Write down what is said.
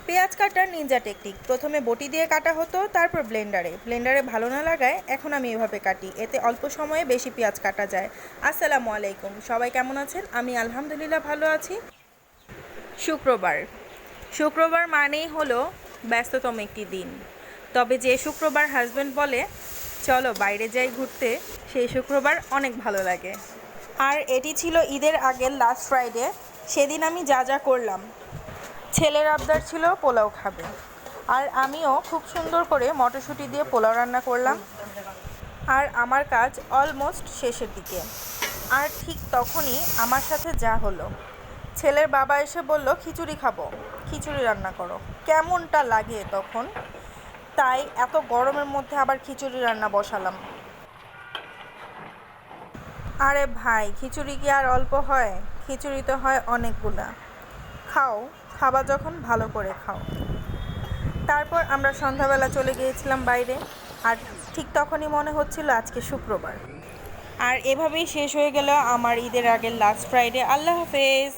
পেঁয়াজ কাটার Ninja technique. প্রথমে বটি দিয়ে কাটা হতো, তারপর ব্লেন্ডারে ভালো না লাগায় এখন আমি এভাবে কাটি, এতে অল্প সময়ে বেশি পেঁয়াজ কাটা যায়। আসসালামু আলাইকুম, সবাই কেমন আছেন? আমি আলহামদুলিল্লাহ ভালো আছি। শুক্রবার শুক্রবার মানেই হলো ব্যস্ততম একটি দিন। তবে যে শুক্রবার হাজব্যান্ড বলে চলো বাইরে যাই ঘুরতে, সেই শুক্রবার অনেক ভালো লাগে। আর এটি ছিল ঈদের আগের লাস্ট ফ্রাইডে। সেদিন আমি যা যা করলাম, ছেলের আবদার ছিল পোলাও খাবে, আর আমিও খুব সুন্দর করে মটরশুঁটি দিয়ে পোলাও রান্না করলাম। আর আমার কাজ অলমোস্ট শেষের দিকে। আর ঠিক তখনই আমার সাথে যা হলো, ছেলের বাবা এসে বলল খিচুড়ি খাবো, খিচুড়ি রান্না করো। কেমনটা লাগে তখন, তাই এত গরমের মধ্যে আবার খিচুড়ি রান্না বসালাম। আরে ভাই, খিচুড়ি কি আর অল্প হয়? খিচুড়ি তো হয় অনেকগুলা। খাও, খাবা যখন ভালো করে খাও। তারপর আমরা সন্ধ্যাবেলা চলে গিয়েছিলাম বাইরে, আর ঠিক তখনই মনে হচ্ছিল আজকে শুক্রবার। আর এভাবেই শেষ হয়ে গেল আমার ঈদের আগের লাস্ট ফ্রাইডে। আল্লাহ হাফেজ।